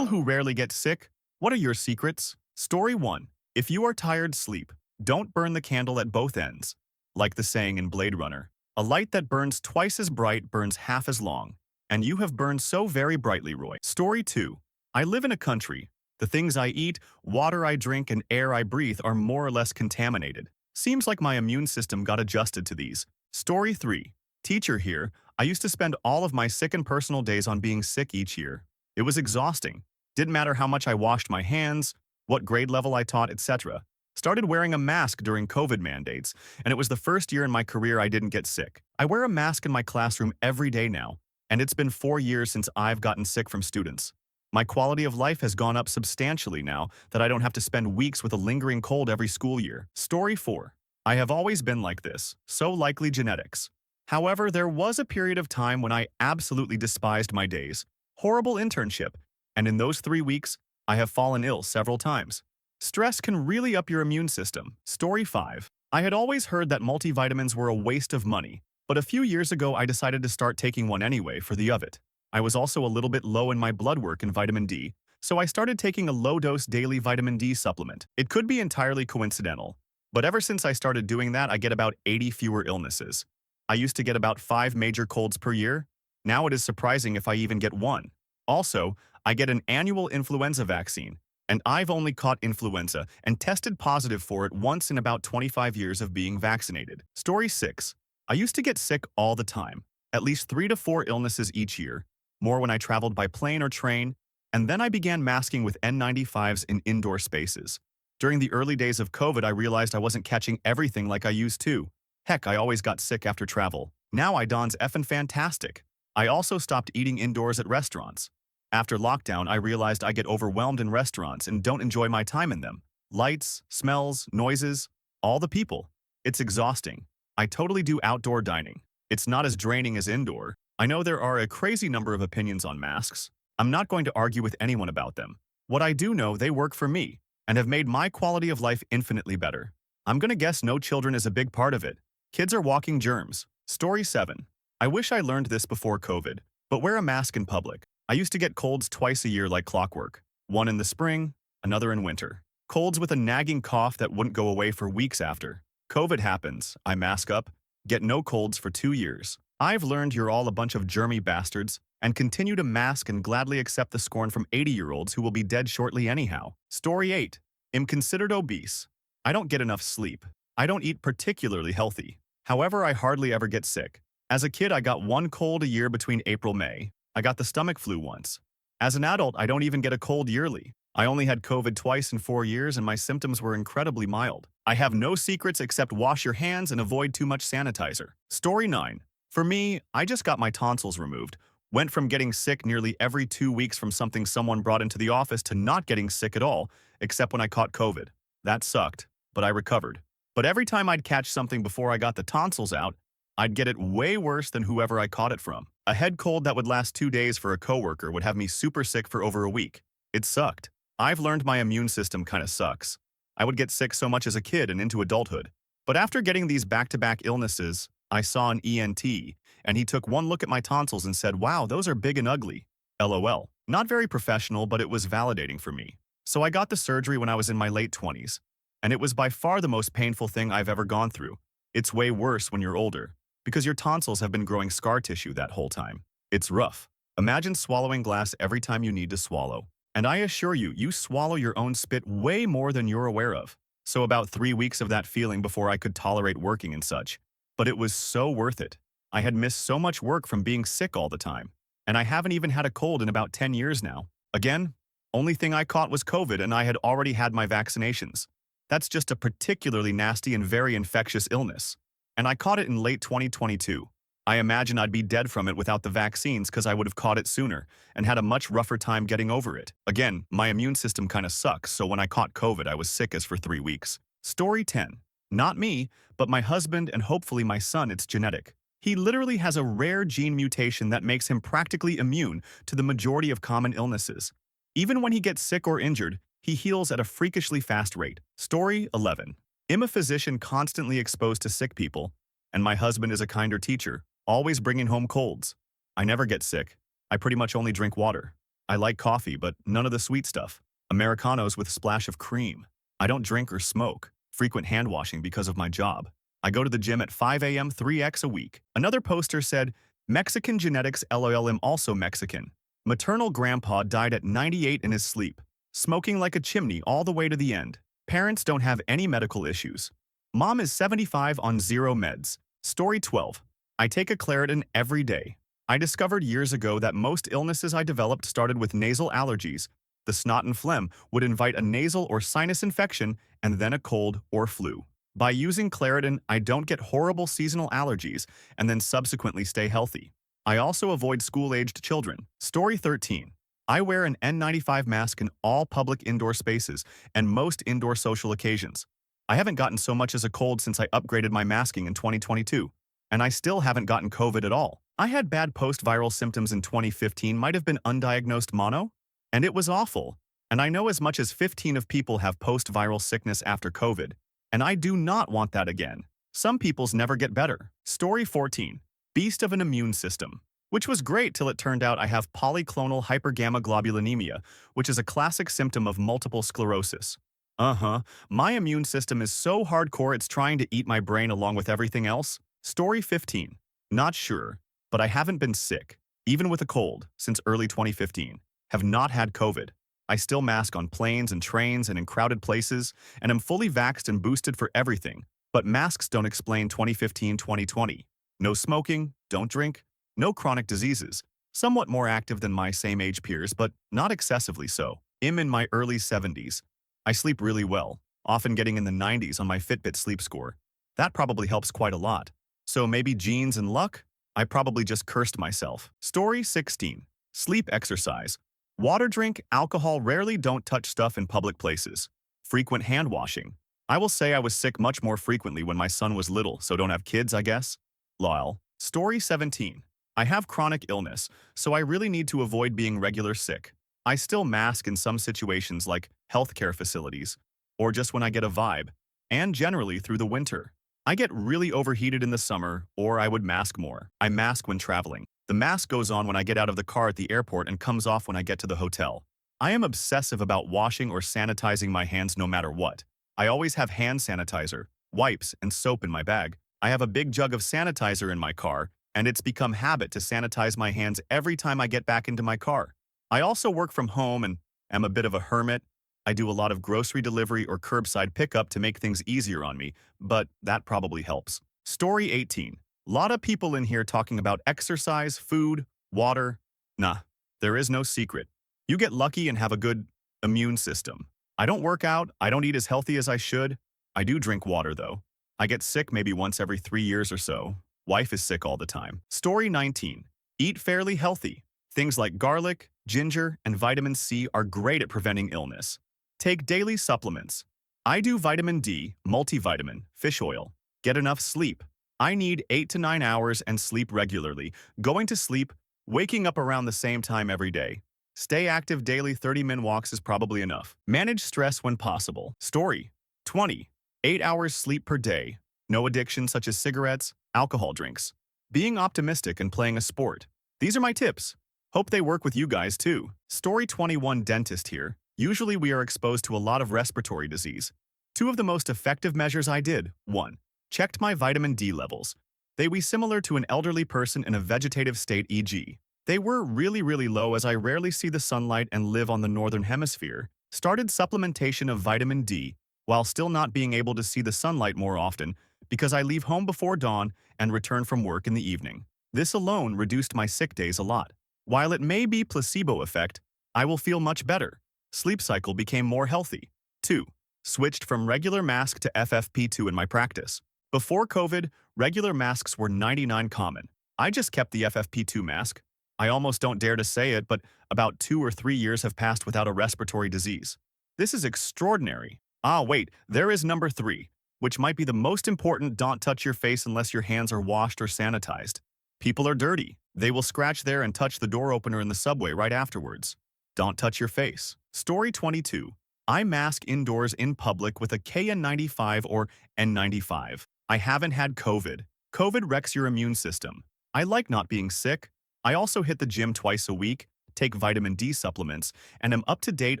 people who rarely get sick, what are your secrets? Story 1. If you are tired, sleep. Don't burn the candle at both ends. Like the saying in Blade Runner, a light that burns twice as bright burns half as long. And you have burned so very brightly, Roy. Story 2. I live in a country. The things I eat, water I drink, and air I breathe are more or less contaminated. Seems like my immune system got adjusted to these. Story 3. Teacher here. I used to spend all of my sick and personal days on being sick each year. It was exhausting. Didn't matter how much I washed my hands, what grade level I taught, etc. Started wearing a mask during COVID mandates, and it was the first year in my career I didn't get sick. I wear a mask in my classroom every day now, and it's been 4 years since I've gotten sick from students. My quality of life has gone up substantially now that I don't have to spend weeks with a lingering cold every school year. Story 4. I have always been like this, so likely genetics. However, there was a period of time when I absolutely despised my days. Horrible internship, and in those 3 weeks, I have fallen ill several times. Stress can really up your immune system. Story 5. I had always heard that multivitamins were a waste of money, but a few years ago I decided to start taking one anyway for the of it. I was also a little bit low in my blood work in vitamin D, so I started taking a low-dose daily vitamin D supplement. It could be entirely coincidental, but ever since I started doing that, I get about 80 fewer illnesses. I used to get about 5 major colds per year. Now it is surprising if I even get one. Also, I get an annual influenza vaccine, and I've only caught influenza and tested positive for it once in about 25 years of being vaccinated. Story 6. I used to get sick all the time, at least 3 to 4 illnesses each year, more when I traveled by plane or train, and then I began masking with N95s in indoor spaces. During the early days of COVID, I realized I wasn't catching everything like I used to. Heck, I always got sick after travel. Now I don's effing fantastic. I also stopped eating indoors at restaurants. After lockdown, I realized I get overwhelmed in restaurants and don't enjoy my time in them. Lights, smells, noises, all the people. It's exhausting. I totally do outdoor dining. It's not as draining as indoor. I know there are a crazy number of opinions on masks. I'm not going to argue with anyone about them. What I do know, they work for me and have made my quality of life infinitely better. I'm gonna guess no children is a big part of it. Kids are walking germs. Story 7. I wish I learned this before COVID, but wear a mask in public. I used to get colds twice a year like clockwork. One in the spring, another in winter. Colds with a nagging cough that wouldn't go away for weeks after. COVID happens, I mask up, get no colds for 2 years. I've learned you're all a bunch of germy bastards and continue to mask and gladly accept the scorn from 80-year-olds who will be dead shortly anyhow. Story 8. Am considered obese. I don't get enough sleep. I don't eat particularly healthy. However, I hardly ever get sick. As a kid, I got one cold a year between April-May. I got the stomach flu once. As an adult, I don't even get a cold yearly. I only had COVID twice in 4 years and my symptoms were incredibly mild. I have no secrets except wash your hands and avoid too much sanitizer. Story 9. For me, I just got my tonsils removed. Went from getting sick nearly every 2 weeks from something someone brought into the office to not getting sick at all, except when I caught COVID. That sucked, but I recovered. But every time I'd catch something before I got the tonsils out, I'd get it way worse than whoever I caught it from. A head cold that would last 2 days for a coworker would have me super sick for over a week. It sucked. I've learned my immune system kinda sucks. I would get sick so much as a kid and into adulthood. But after getting these back-to-back illnesses, I saw an ENT, and he took one look at my tonsils and said, "Wow, those are big and ugly." LOL. Not very professional, but it was validating for me. So I got the surgery when I was in my late 20s, and it was by far the most painful thing I've ever gone through. It's way worse when you're older, because your tonsils have been growing scar tissue that whole time. It's rough. Imagine swallowing glass every time you need to swallow. And I assure you, you swallow your own spit way more than you're aware of. So about 3 weeks of that feeling before I could tolerate working and such. But it was so worth it. I had missed so much work from being sick all the time. And I haven't even had a cold in about 10 years now. Again, only thing I caught was COVID and I had already had my vaccinations. That's just a particularly nasty and very infectious illness. And I caught it in late 2022. I imagine I'd be dead from it without the vaccines because I would have caught it sooner and had a much rougher time getting over it. Again, my immune system kinda sucks, so when I caught COVID, I was sick as for 3 weeks. Story 10. Not me, but my husband and hopefully my son, it's genetic. He literally has a rare gene mutation that makes him practically immune to the majority of common illnesses. Even when he gets sick or injured, he heals at a freakishly fast rate. Story 11. I'm a physician constantly exposed to sick people, and my husband is a kinder teacher, always bringing home colds. I never get sick. I pretty much only drink water. I like coffee, but none of the sweet stuff. Americanos with splash of cream. I don't drink or smoke. Frequent hand washing because of my job. I go to the gym at 5 a.m. 3x a week. Another poster said, Mexican genetics LOL am also Mexican. Maternal grandpa died at 98 in his sleep, smoking like a chimney all the way to the end. Parents don't have any medical issues. Mom is 75 on zero meds. Story 12. I take a Claritin every day. I discovered years ago that most illnesses I developed started with nasal allergies. The snot and phlegm would invite a nasal or sinus infection and then a cold or flu. By using Claritin, I don't get horrible seasonal allergies and then subsequently stay healthy. I also avoid school-aged children. Story 13. I wear an N95 mask in all public indoor spaces and most indoor social occasions. I haven't gotten so much as a cold since I upgraded my masking in 2022, and I still haven't gotten COVID at all. I had bad post-viral symptoms in 2015, might have been undiagnosed mono, and it was awful. And I know as much as 15 of people have post-viral sickness after COVID, and I do not want that again. Some people's never get better. Story 14. Beast of an immune system. Which was great till it turned out I have polyclonal hypergammaglobulinemia, which is a classic symptom of multiple sclerosis. My immune system is so hardcore it's trying to eat my brain along with everything else. Story 15. Not sure, but I haven't been sick, even with a cold, since early 2015. Have not had COVID. I still mask on planes and trains and in crowded places, and am fully vaxxed and boosted for everything. But masks don't explain 2015-2020. No smoking, don't drink, no chronic diseases. Somewhat more active than my same age peers, but not excessively so. I'm in my early 70s. I sleep really well, often getting in the 90s on my Fitbit sleep score. That probably helps quite a lot. So maybe genes and luck? I probably just cursed myself. Story 16. Sleep exercise. Water drink, alcohol, rarely don't touch stuff in public places. Frequent hand washing. I will say I was sick much more frequently when my son was little, so don't have kids, I guess. Lol. Story 17. I have chronic illness, so I really need to avoid being regular sick. I still mask in some situations like healthcare facilities, or just when I get a vibe, and generally through the winter. I get really overheated in the summer, or I would mask more. I mask when traveling. The mask goes on when I get out of the car at the airport and comes off when I get to the hotel. I am obsessive about washing or sanitizing my hands no matter what. I always have hand sanitizer, wipes, and soap in my bag. I have a big jug of sanitizer in my car, and it's become habit to sanitize my hands every time I get back into my car. I also work from home and am a bit of a hermit. I do a lot of grocery delivery or curbside pickup to make things easier on me, but that probably helps. Story 18. Lot of people in here talking about exercise, food, water. Nah, there is no secret. You get lucky and have a good immune system. I don't work out, I don't eat as healthy as I should. I do drink water though. I get sick maybe once every 3 years or so. Wife is sick all the time. Story 19. Eat fairly healthy. Things like garlic, ginger, and vitamin C are great at preventing illness. Take daily supplements. I do vitamin D, multivitamin, fish oil. Get enough sleep. I need 8 to 9 hours and sleep regularly. Going to sleep, waking up around the same time every day. Stay active daily, 30-minute walks is probably enough. Manage stress when possible. Story 20. 8 hours sleep per day. No addiction such as cigarettes, alcohol drinks. Being optimistic and playing a sport. These are my tips. Hope they work with you guys too. Story 21. Dentist here. Usually we are exposed to a lot of respiratory disease. 2 of the most effective measures I did. 1. Checked my vitamin D levels. They were similar to an elderly person in a vegetative state, e.g. They were really low as I rarely see the sunlight and live on the northern hemisphere. Started supplementation of vitamin D while still not being able to see the sunlight more often because I leave home before dawn and return from work in the evening. This alone reduced my sick days a lot. While it may be placebo effect, I will feel much better. Sleep cycle became more healthy. 2. Switched from regular mask to FFP2 in my practice. Before COVID, regular masks were 99 common. I just kept the FFP2 mask. I almost don't dare to say it, but about 2 or 3 years have passed without a respiratory disease. This is extraordinary. Ah, wait, there is number 3, which might be the most important. Don't touch your face unless your hands are washed or sanitized. People are dirty. They will scratch there and touch the door opener in the subway right afterwards. Don't touch your face. Story 22. I mask indoors in public with a KN95 or N95. I haven't had COVID. COVID wrecks your immune system. I like not being sick. I also hit the gym twice a week, take vitamin D supplements, and am up to date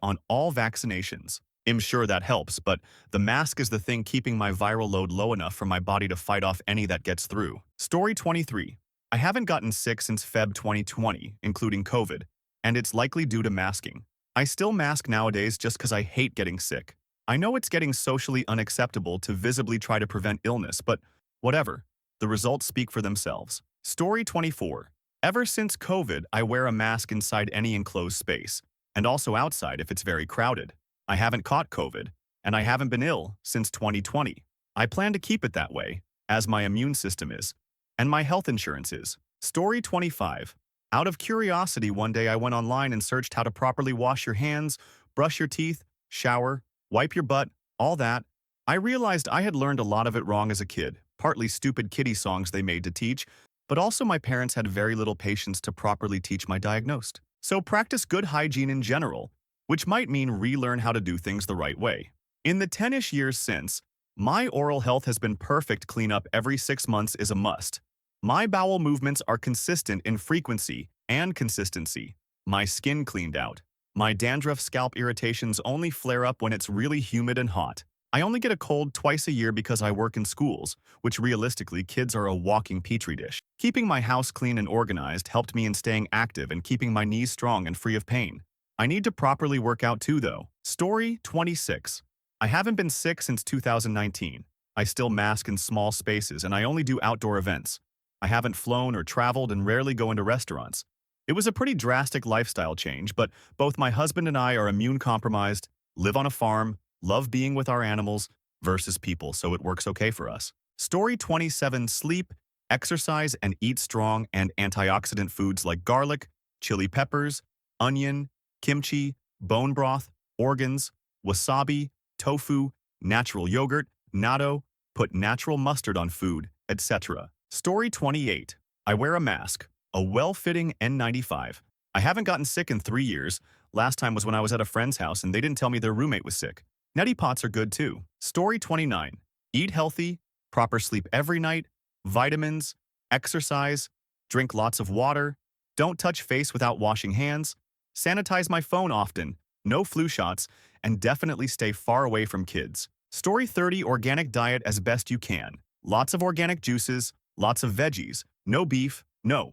on all vaccinations. I'm sure that helps, but the mask is the thing keeping my viral load low enough for my body to fight off any that gets through. Story 23. I haven't gotten sick since Feb 2020, including COVID, and it's likely due to masking. I still mask nowadays just because I hate getting sick. I know it's getting socially unacceptable to visibly try to prevent illness, but whatever. The results speak for themselves. Story 24. Ever since COVID, I wear a mask inside any enclosed space, and also outside if it's very crowded. I haven't caught COVID, and I haven't been ill since 2020. I plan to keep it that way, as my immune system is, and my health insurance is. Story 25. Out of curiosity, one day I went online and searched how to properly wash your hands, brush your teeth, shower, wipe your butt, all that. I realized I had learned a lot of it wrong as a kid, partly stupid kiddie songs they made to teach, but also my parents had very little patience to properly teach my diagnosed. So practice good hygiene in general, which might mean relearn how to do things the right way. In the 10-ish years since, my oral health has been perfect. Cleanup every 6 months is a must. My bowel movements are consistent in frequency and consistency. My skin cleaned out. My dandruff scalp irritations only flare up when it's really humid and hot. I only get a cold twice a year because I work in schools, which realistically kids are a walking petri dish. Keeping my house clean and organized helped me in staying active and keeping my knees strong and free of pain. I need to properly work out too though. Story 26. I haven't been sick since 2019. I still mask in small spaces and I only do outdoor events. I haven't flown or traveled and rarely go into restaurants. It was a pretty drastic lifestyle change, but both my husband and I are immune compromised, live on a farm, love being with our animals versus people, so it works okay for us. Story 27. Sleep, exercise, and eat strong and antioxidant foods like garlic, chili peppers, onion, kimchi, bone broth, organs, wasabi, tofu, natural yogurt, natto, put natural mustard on food, etc. Story 28. I wear a mask, a well-fitting N95. I haven't gotten sick in 3 years. Last time was when I was at a friend's house and they didn't tell me their roommate was sick. Neti pots are good too. Story 29. Eat healthy, proper sleep every night, vitamins, exercise, drink lots of water, don't touch face without washing hands, sanitize my phone often, no flu shots, and definitely stay far away from kids. Story 30. Organic diet as best you can. Lots of organic juices, lots of veggies, no beef, no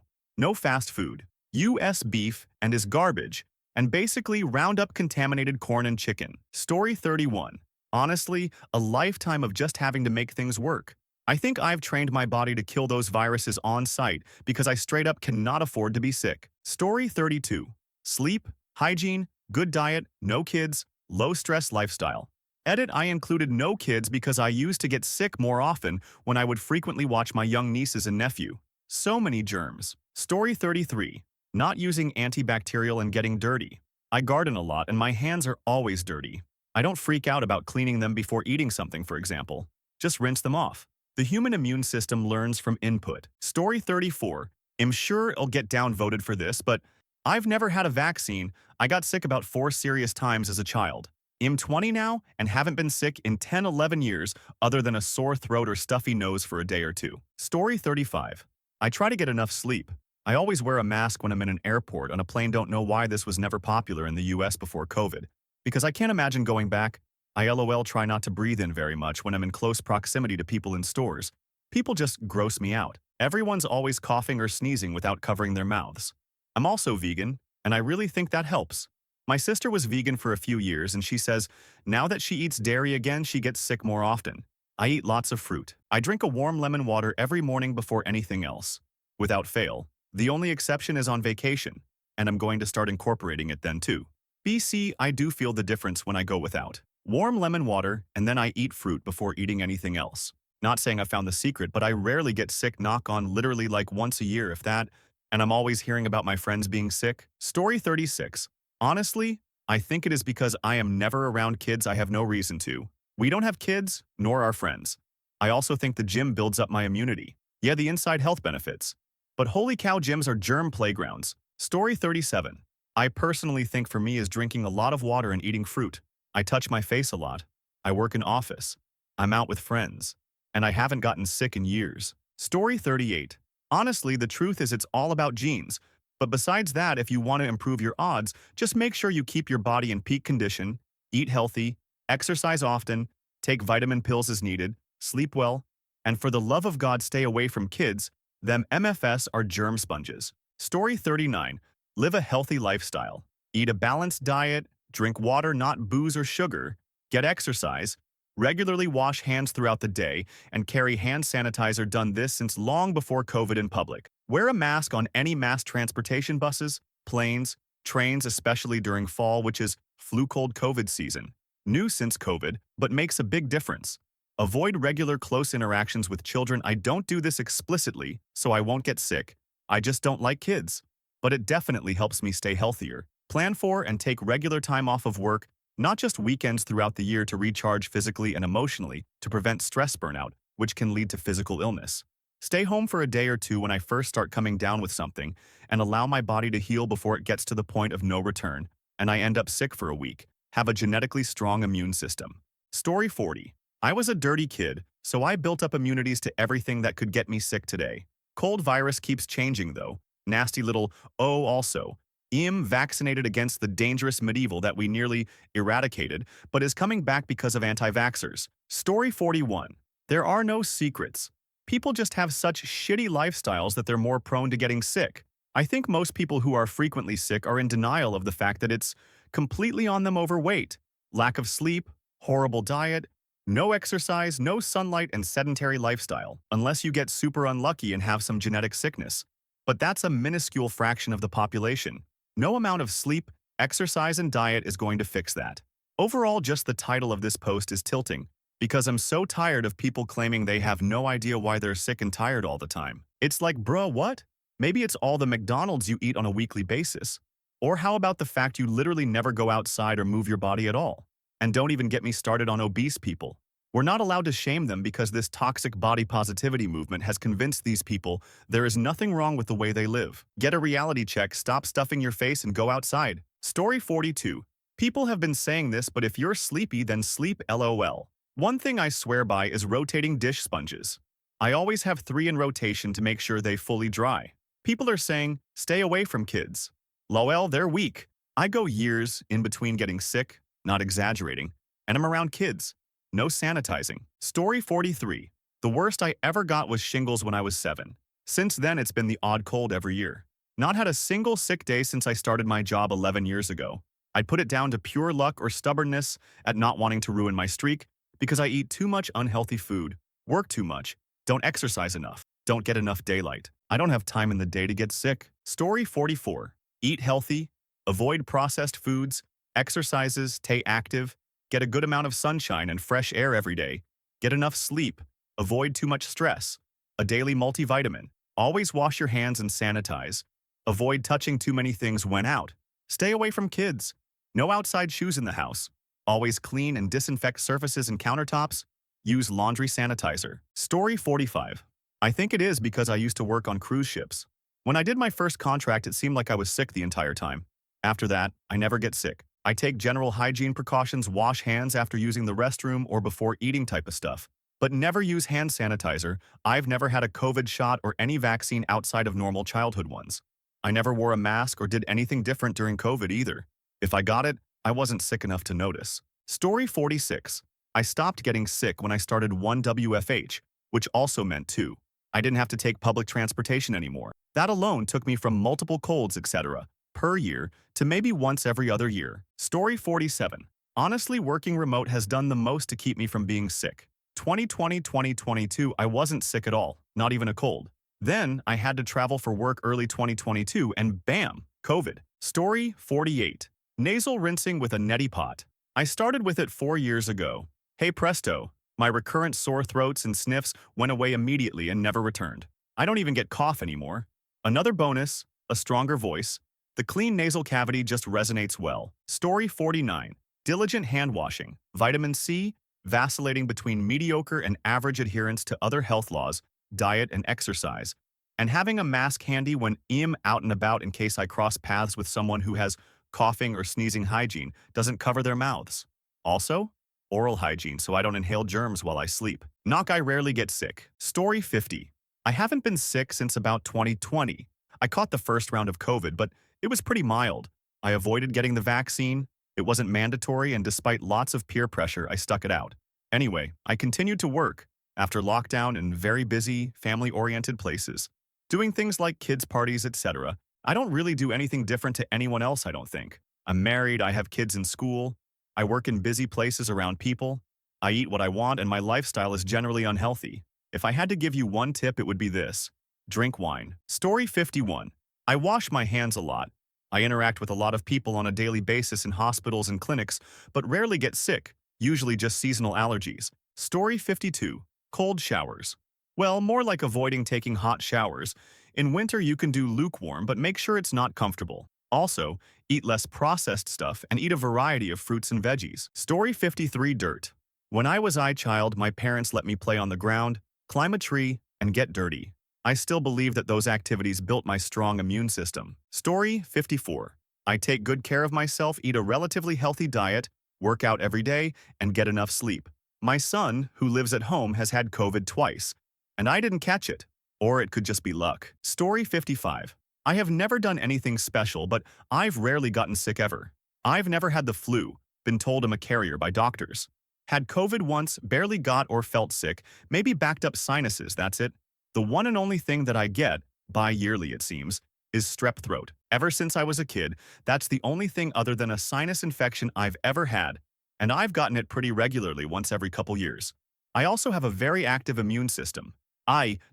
fast food. US beef and is garbage, and basically round up contaminated corn and chicken. Story 31. Honestly, a lifetime of just having to make things work. I think I've trained my body to kill those viruses on site because I straight up cannot afford to be sick. Story 32. Sleep, hygiene, good diet, no kids, low-stress lifestyle. Edit. I included no kids because I used to get sick more often when I would frequently watch my young nieces and nephew. So many germs. Story 33. Not using antibacterial and getting dirty. I garden a lot and my hands are always dirty. I don't freak out about cleaning them before eating something, for example. Just rinse them off. The human immune system learns from input. Story 34. I'm sure I'll get downvoted for this, but I've never had a vaccine. I got sick about 4 serious times as a child. I'm 20 now and haven't been sick in 10-11 years other than a sore throat or stuffy nose for a day or two. Story 35. I try to get enough sleep. I always wear a mask when I'm in an airport. On a plane. Don't know why this was never popular in the US before COVID. Because I can't imagine going back. I LOL try not to breathe in very much when I'm in close proximity to people in stores. People just gross me out. Everyone's always coughing or sneezing without covering their mouths. I'm also vegan, and I really think that helps. My sister was vegan for a few years, and she says now that she eats dairy again, she gets sick more often. I eat lots of fruit. I drink a warm lemon water every morning before anything else. Without fail. The only exception is on vacation, and I'm going to start incorporating it then too. BC, I do feel the difference when I go without. Warm lemon water, and then I eat fruit before eating anything else. Not saying I found the secret, but I rarely get sick, knock on, literally like once a year if that, and I'm always hearing about my friends being sick. Story 36. Honestly, I think it is because I am never around kids. I have no reason to. We don't have kids, nor our friends. I also think the gym builds up my immunity. Yeah, the inside health benefits. But holy cow, gyms are germ playgrounds. Story 37. I personally think for me is drinking a lot of water and eating fruit. I touch my face a lot. I work in office. I'm out with friends. And I haven't gotten sick in years. Story 38. Honestly, the truth is it's all about genes. But besides that, if you want to improve your odds, just make sure you keep your body in peak condition, eat healthy, exercise often, take vitamin pills as needed, sleep well, and for the love of God, stay away from kids. Them MFS are germ sponges. Story 39. Live a healthy lifestyle. Eat a balanced diet, drink water, not booze or sugar, get exercise, regularly wash hands throughout the day, and carry hand sanitizer. Done this since long before COVID in public. Wear a mask on any mass transportation buses, planes, trains, especially during fall, which is flu cold COVID season. New since COVID, but makes a big difference. Avoid regular close interactions with children. I don't do this explicitly, so I won't get sick. I just don't like kids. But it definitely helps me stay healthier. Plan for and take regular time off of work, not just weekends throughout the year, to recharge physically and emotionally to prevent stress burnout, which can lead to physical illness. Stay home for a day or two when I first start coming down with something and allow my body to heal before it gets to the point of no return and I end up sick for a week. Have a genetically strong immune system. Story 40. I was a dirty kid, so I built up immunities to everything that could get me sick today. Cold virus keeps changing though. Nasty little also. Vaccinated against the dangerous medieval that we nearly eradicated, but is coming back because of anti-vaxxers. Story 41. There are no secrets. People just have such shitty lifestyles that they're more prone to getting sick. I think most people who are frequently sick are in denial of the fact that it's completely on them: overweight, lack of sleep, horrible diet, no exercise, no sunlight, and sedentary lifestyle, unless you get super unlucky and have some genetic sickness. But that's a minuscule fraction of the population. No amount of sleep, exercise, and diet is going to fix that. Overall, just the title of this post is tilting, because I'm so tired of people claiming they have no idea why they're sick and tired all the time. It's like, bruh, what? Maybe it's all the McDonald's you eat on a weekly basis. Or how about the fact you literally never go outside or move your body at all? And don't even get me started on obese people. We're not allowed to shame them because this toxic body positivity movement has convinced these people there is nothing wrong with the way they live. Get a reality check, stop stuffing your face, and go outside. Story 42. People have been saying this, but if you're sleepy, then sleep, lol. One thing I swear by is rotating dish sponges. I always have 3 in rotation to make sure they fully dry. People are saying, stay away from kids. Lol, they're weak. I go years in between getting sick, not exaggerating, and I'm around kids. No sanitizing. Story 43. The worst I ever got was shingles when I was 7. Since then, it's been the odd cold every year. Not had a single sick day since I started my job 11 years ago. I'd put it down to pure luck or stubbornness at not wanting to ruin my streak because I eat too much unhealthy food, work too much, don't exercise enough, don't get enough daylight. I don't have time in the day to get sick. Story 44. Eat healthy, avoid processed foods, exercises, stay active, get a good amount of sunshine and fresh air every day, get enough sleep, avoid too much stress, a daily multivitamin, always wash your hands and sanitize, avoid touching too many things when out, stay away from kids, no outside shoes in the house, always clean and disinfect surfaces and countertops, use laundry sanitizer. Story 45. I think it is because I used to work on cruise ships. When I did my first contract, it seemed like I was sick the entire time. After that, I never get sick. I take general hygiene precautions, wash hands after using the restroom or before eating type of stuff, but never use hand sanitizer. I've never had a COVID shot or any vaccine outside of normal childhood ones. I never wore a mask or did anything different during COVID either. If I got it, I wasn't sick enough to notice. Story 46. I stopped getting sick when I started 1WFH, which also meant 2. I didn't have to take public transportation anymore. That alone took me from multiple colds, etc. per year to maybe once every other year. Story 47. Honestly, working remote has done the most to keep me from being sick. 2020-2022, I wasn't sick at all, not even a cold. Then, I had to travel for work early 2022 and bam, COVID. Story 48. Nasal rinsing with a neti pot. I started with it 4 years ago. Hey presto, my recurrent sore throats and sniffs went away immediately and never returned. I don't even get cough anymore. Another bonus, a stronger voice. The clean nasal cavity just resonates well. Story 49. Diligent hand washing. Vitamin C, vacillating between mediocre and average adherence to other health laws, diet and exercise, and having a mask handy when I'm out and about in case I cross paths with someone who has coughing or sneezing. Hygiene doesn't cover their mouths. Also, oral hygiene so I don't inhale germs while I sleep. Knock, I rarely get sick. Story 50. I haven't been sick since about 2020. I caught the first round of COVID, but it was pretty mild. I avoided getting the vaccine. It wasn't mandatory, and despite lots of peer pressure, I stuck it out. Anyway, I continued to work after lockdown in very busy, family-oriented places, doing things like kids' parties, etc. I don't really do anything different to anyone else, I don't think. I'm married, I have kids in school, I work in busy places around people, I eat what I want, and my lifestyle is generally unhealthy. If I had to give you one tip, it would be this. Drink wine. Story 51. I wash my hands a lot. I interact with a lot of people on a daily basis in hospitals and clinics, but rarely get sick, usually just seasonal allergies. Story 52. Cold showers. Well, more like avoiding taking hot showers. In winter, you can do lukewarm, but make sure it's not comfortable. Also, eat less processed stuff and eat a variety of fruits and veggies. Story 53. Dirt. When I was a child, my parents let me play on the ground, climb a tree, and get dirty. I still believe that those activities built my strong immune system. Story 54. I take good care of myself, eat a relatively healthy diet, work out every day, and get enough sleep. My son, who lives at home, has had COVID twice, and I didn't catch it. Or it could just be luck. Story 55. I have never done anything special, but I've rarely gotten sick ever. I've never had the flu, been told I'm a carrier by doctors. Had COVID once, barely got or felt sick, maybe backed up sinuses, that's it. The one and only thing that I get, bi-yearly it seems, is strep throat. Ever since I was a kid, that's the only thing other than a sinus infection I've ever had, and I've gotten it pretty regularly once every couple years. I also have a very active immune system.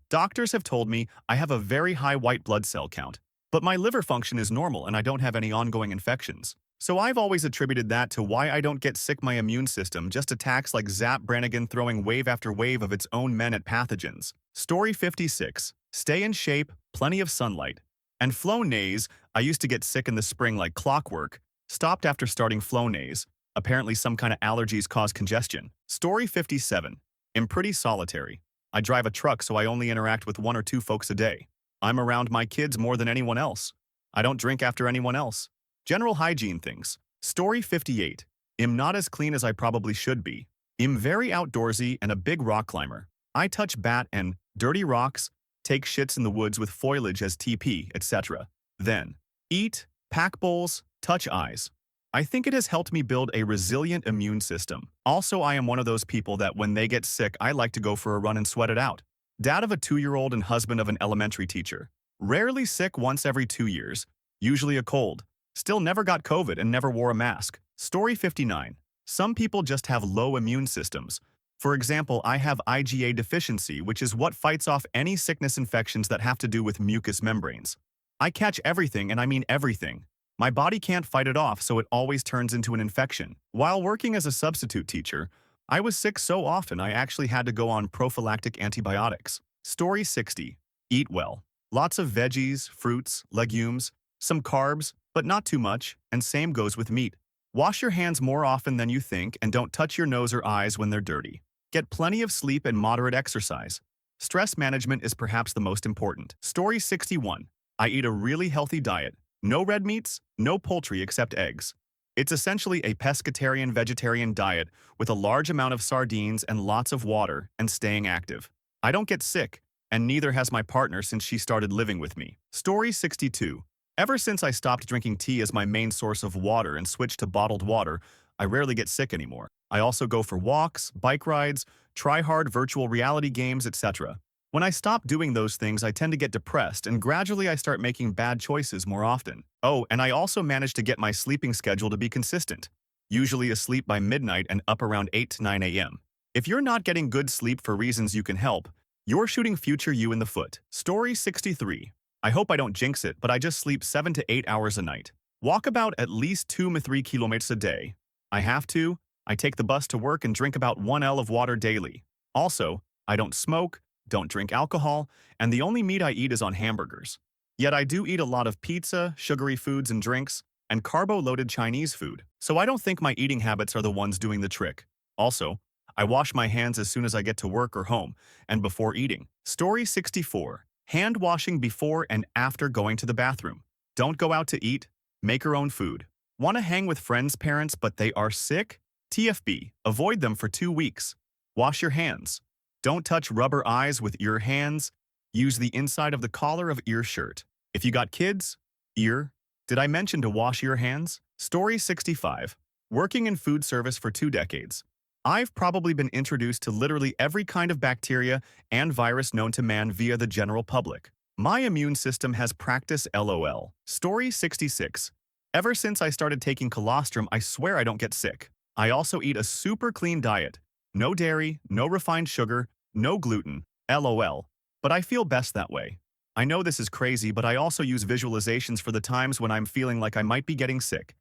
Doctors have told me I have a very high white blood cell count, but my liver function is normal and I don't have any ongoing infections. So I've always attributed that to why I don't get sick. My immune system just attacks like Zap Brannigan throwing wave after wave of its own men at pathogens. Story 56. Stay in shape, plenty of sunlight. And Flonase, I used to get sick in the spring like clockwork. Stopped after starting Flonase. Apparently some kind of allergies cause congestion. Story 57. I'm pretty solitary. I drive a truck, so I only interact with 1 or 2 folks a day. I'm around my kids more than anyone else. I don't drink after anyone else. General hygiene things. Story 58. I'm not as clean as I probably should be. I'm very outdoorsy and a big rock climber. I touch bat and dirty rocks, take shits in the woods with foliage as TP, etc. Then, eat, pack bowls, touch eyes. I think it has helped me build a resilient immune system. Also, I am one of those people that when they get sick, I like to go for a run and sweat it out. Dad of a 2-year-old and husband of an elementary teacher. Rarely sick, once every 2 years. Usually a cold. Still never got COVID and never wore a mask. Story 59. Some people just have low immune systems. For example, I have IgA deficiency, which is what fights off any sickness infections that have to do with mucous membranes. I catch everything, and I mean everything. My body can't fight it off, so it always turns into an infection. While working as a substitute teacher, I was sick so often I actually had to go on prophylactic antibiotics. Story 60. Eat well. Lots of veggies, fruits, legumes, some carbs, but not too much, and same goes with meat. Wash your hands more often than you think and don't touch your nose or eyes when they're dirty. Get plenty of sleep and moderate exercise. Stress management is perhaps the most important. Story 61. I eat a really healthy diet. No red meats, no poultry except eggs. It's essentially a pescatarian-vegetarian diet with a large amount of sardines and lots of water and staying active. I don't get sick, and neither has my partner since she started living with me. Story 62. Ever since I stopped drinking tea as my main source of water and switched to bottled water, I rarely get sick anymore. I also go for walks, bike rides, try hard virtual reality games, etc. When I stop doing those things, I tend to get depressed, and gradually I start making bad choices more often. Oh, and I also manage to get my sleeping schedule to be consistent, usually asleep by midnight and up around 8 to 9 a.m. If you're not getting good sleep for reasons you can help, you're shooting future you in the foot. Story 63. I hope I don't jinx it, but I just sleep 7 to 8 hours a night. Walk about at least 2 to 3 kilometers a day. I have to. I take the bus to work and drink about 1 L of water daily. Also, I don't smoke, don't drink alcohol, and the only meat I eat is on hamburgers. Yet I do eat a lot of pizza, sugary foods and drinks, and carbo-loaded Chinese food, so I don't think my eating habits are the ones doing the trick. Also, I wash my hands as soon as I get to work or home, and before eating. Story 64. Hand washing before and after going to the bathroom. Don't go out to eat, make your own food. Want to hang with friends' parents but they are sick? TFB. Avoid them for 2 weeks. Wash your hands. Don't touch rubber eyes with your hands. Use the inside of the collar of your shirt. If you got kids, ear, did I mention to wash your hands? Story 65. Working in food service for 2 decades. I've probably been introduced to literally every kind of bacteria and virus known to man via the general public. My immune system has practiced LOL. Story 66. Ever since I started taking colostrum, I swear I don't get sick. I also eat a super clean diet. No dairy, no refined sugar, no gluten. LOL. But I feel best that way. I know this is crazy, but I also use visualizations for the times when I'm feeling like I might be getting sick.